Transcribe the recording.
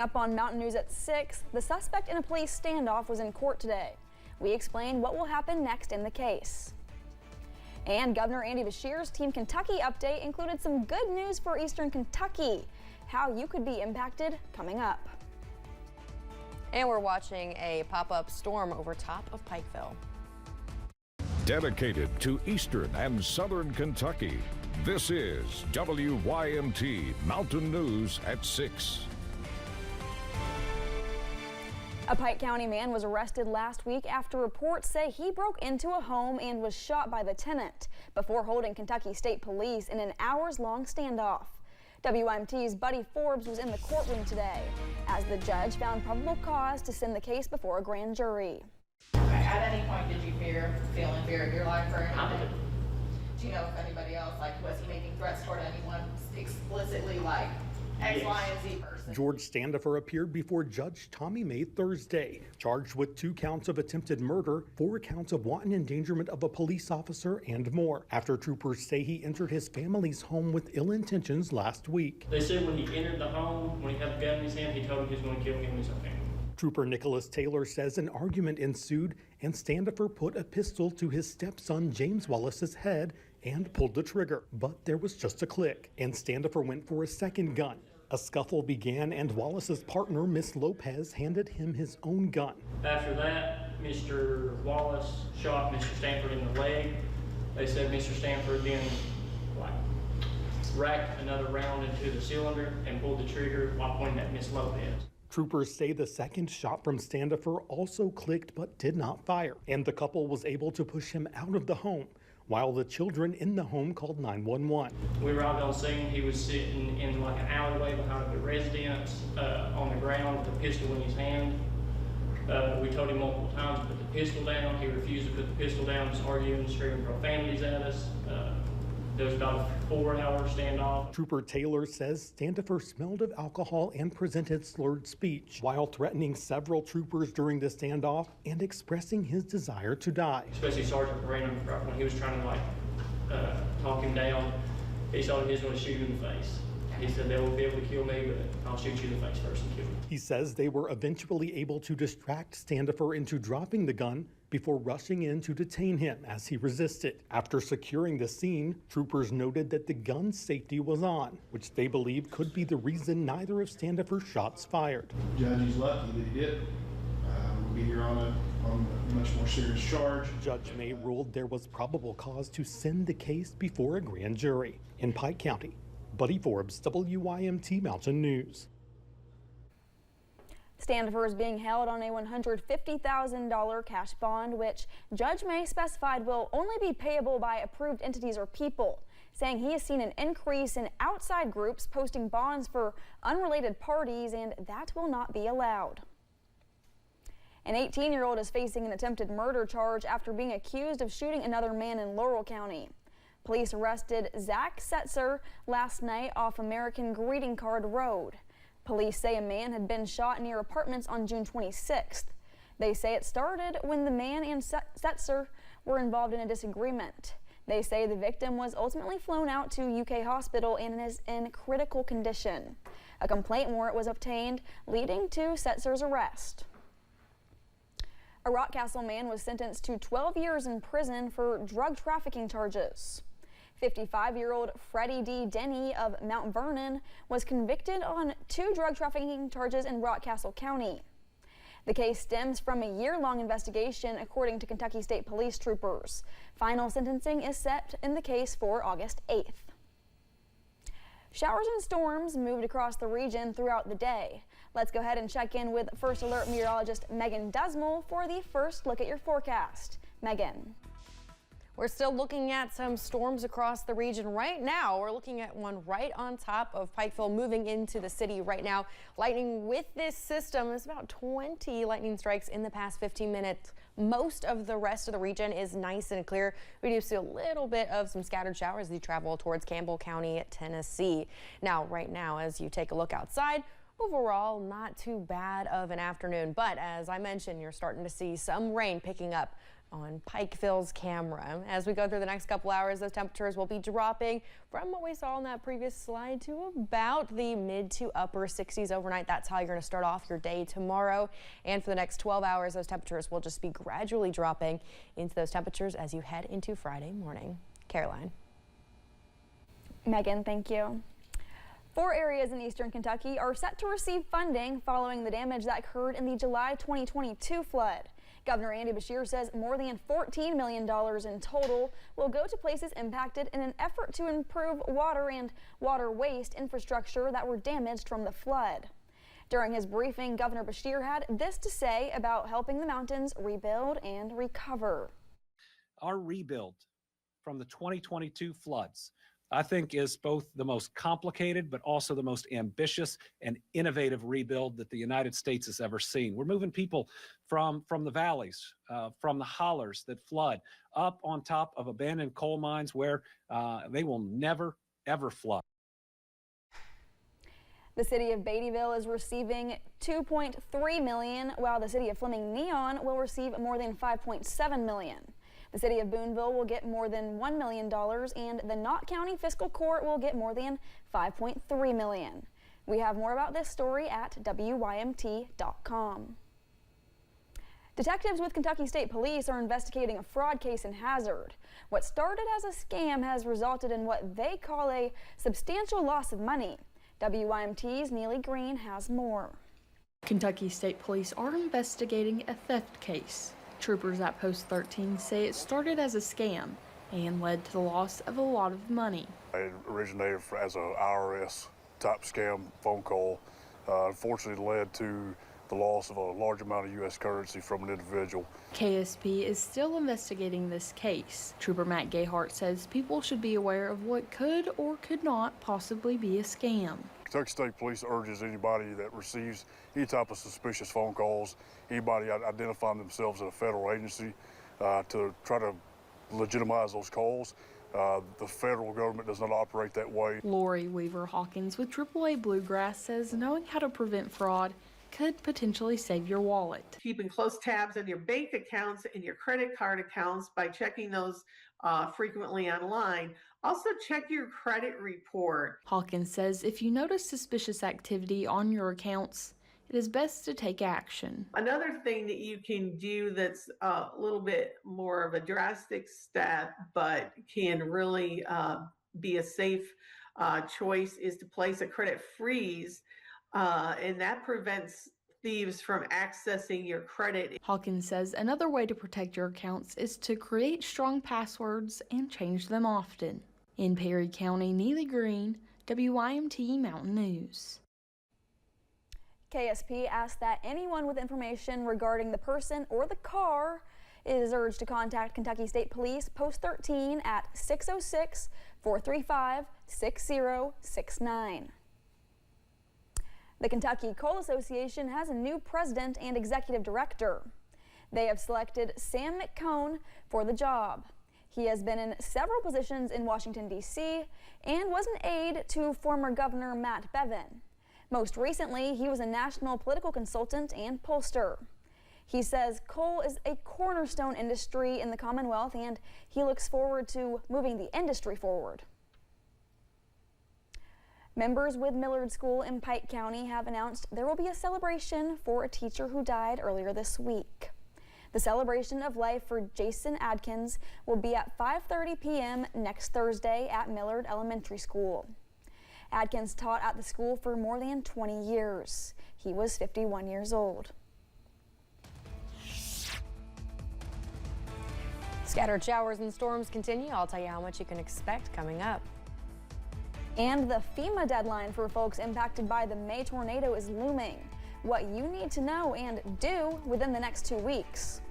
Up on Mountain News at 6, the suspect in a police standoff was in court today. We explain what will happen next in the case. And Governor Andy Beshear's Team Kentucky update included some good news for Eastern Kentucky. How you could be impacted coming up. And we're watching a pop-up storm over top of Pikeville. Dedicated to Eastern and Southern Kentucky, this is WYMT Mountain News at 6. A Pike County man was arrested last week after reports say he broke into a home and was shot by the tenant before holding Kentucky State Police in an hours-long standoff. WYMT's Buddy Forbes was in the courtroom today as the judge found probable cause to send the case before a grand jury. At any point did you feel in fear of your life or anything? Do you know if anybody else, was he making threats toward anyone explicitly like X, Y, and Z person? George Standifer appeared before Judge Tommy May Thursday, charged with 2 counts of attempted murder, 4 counts of wanton endangerment of a police officer, and more, after troopers say he entered his family's home with ill intentions last week. They said when he entered the home, when he had the gun in his hand, he told him he was going to kill him and his family. Trooper Nicholas Taylor says an argument ensued and Standifer put a pistol to his stepson James Wallace's head and pulled the trigger. But there was just a click, and Standifer went for a second gun. A scuffle began and Wallace's partner, Miss Lopez, handed him his own gun. After that, Mr. Wallace shot Mr. Stanford in the leg. They said Mr. Stanford then racked another round into the cylinder and pulled the trigger while pointing at Miss Lopez. Troopers say the second shot from Standifer also clicked but did not fire, and the couple was able to push him out of the home, while the children in the home called 911. We arrived on scene. He was sitting in an alleyway behind the residence on the ground with a pistol in his hand. We told him multiple times to put the pistol down. He refused to put the pistol down, just arguing and screaming profanities at us. There was about a 4-hour standoff. Trooper Taylor says Standifer smelled of alcohol and presented slurred speech while threatening several troopers during the standoff and expressing his desire to die. Especially Sergeant Brandon, when he was trying to talk him down, he told him he was going to shoot him in the face. He said they will be able to kill me, but I'll shoot you in the face first and kill you. He says they were eventually able to distract Standifer into dropping the gun before rushing in to detain him as he resisted. After securing the scene, troopers noted that the gun's safety was on, which they believe could be the reason neither of Standifer's shots fired. Judge, he's lucky that he did. We'll be here on a much more serious charge. Judge May ruled there was probable cause to send the case before a grand jury. In Pike County, Buddy Forbes, WYMT Mountain News. Standifer is being held on a $150,000 cash bond, which Judge May specified will only be payable by approved entities or people, saying he has seen an increase in outside groups posting bonds for unrelated parties, and that will not be allowed. An 18-year-old is facing an attempted murder charge after being accused of shooting another man in Laurel County. Police arrested Zach Setzer last night off American Greeting Card Road. Police say a man had been shot near apartments on June 26th. They say it started when the man and Setzer were involved in a disagreement. They say the victim was ultimately flown out to UK hospital and is in critical condition. A complaint warrant was obtained, leading to Setzer's arrest. A Rockcastle man was sentenced to 12 years in prison for drug trafficking charges. 55-year-old Freddie D. Denny of Mount Vernon was convicted on 2 drug trafficking charges in Rockcastle County. The case stems from a year-long investigation, according to Kentucky State Police troopers. Final sentencing is set in the case for August 8th. Showers and storms moved across the region throughout the day. Let's go ahead and check in with First Alert meteorologist Megan Dusmel for the first look at your forecast. Megan. We're still looking at some storms across the region right now. We're looking at one right on top of Pikeville moving into the city right now. Lightning with this system is about 20 lightning strikes in the past 15 minutes. Most of the rest of the region is nice and clear. We do see a little bit of some scattered showers as you travel towards Campbell County, Tennessee. Now, right now, as you take a look outside, overall, not too bad of an afternoon, but as I mentioned, you're starting to see some rain picking up on Pikeville's camera. As we go through the next couple hours, those temperatures will be dropping from what we saw in that previous slide to about the mid to upper 60s overnight. That's how you're going to start off your day tomorrow. And for the next 12 hours, those temperatures will just be gradually dropping into those temperatures as you head into Friday morning. Caroline. Megan, thank you. 4 areas in eastern Kentucky are set to receive funding following the damage that occurred in the July 2022 flood. Governor Andy Beshear says more than $14 million in total will go to places impacted in an effort to improve water and water waste infrastructure that were damaged from the flood. During his briefing, Governor Beshear had this to say about helping the mountains rebuild and recover. Our rebuild from the 2022 floods, I think, is both the most complicated but also the most ambitious and innovative rebuild that the United States has ever seen. We're moving people from the valleys, from the hollers that flood, up on top of abandoned coal mines where they will never, ever flood. The city of Beattyville is receiving $2.3 million, while the city of Fleming Neon will receive more than $5.7 million. The city of Boonville will get more than $1 million, and the Knott County Fiscal Court will get more than $5.3 million. We have more about this story at WYMT.com. Detectives with Kentucky State Police are investigating a fraud case in Hazard. What started as a scam has resulted in what they call a substantial loss of money. WYMT's Neely Green has more. Kentucky State Police are investigating a theft case. Troopers at Post 13 say it started as a scam and led to the loss of a lot of money. It originated as an IRS type scam phone call. Unfortunately, led to the loss of a large amount of U.S. currency from an individual. KSP is still investigating this case. Trooper Matt Gayhart says people should be aware of what could or could not possibly be a scam. Kentucky State Police urges anybody that receives any type of suspicious phone calls, anybody identifying themselves as a federal agency, to try to legitimize those calls. The federal government does not operate that way. Lori Weaver Hawkins with AAA Bluegrass says knowing how to prevent fraud could potentially save your wallet. Keeping close tabs on your bank accounts and your credit card accounts by checking those frequently online. Also check your credit report. Hawkins says if you notice suspicious activity on your accounts, it is best to take action. Another thing that you can do that's a little bit more of a drastic step, but can really be a safe choice, is to place a credit freeze, and that prevents thieves from accessing your credit. Hawkins says another way to protect your accounts is to create strong passwords and change them often. In Perry County, Neely Green, WYMT Mountain News. KSP asks that anyone with information regarding the person or the car is urged to contact Kentucky State Police Post 13 at 606-435-6069. The Kentucky Coal Association has a new president and executive director. They have selected Sam McCone for the job. He has been in several positions in Washington, D.C. and was an aide to former Governor Matt Bevin. Most recently, he was a national political consultant and pollster. He says coal is a cornerstone industry in the Commonwealth, and he looks forward to moving the industry forward. Members with Millard School in Pike County have announced there will be a celebration for a teacher who died earlier this week. The celebration of life for Jason Adkins will be at 5:30 p.m. next Thursday at Millard Elementary School. Adkins taught at the school for more than 20 years. He was 51 years old. Scattered showers and storms continue. I'll tell you how much you can expect coming up. And the FEMA deadline for folks impacted by the May tornado is looming. What you need to know and do within the next 2 weeks.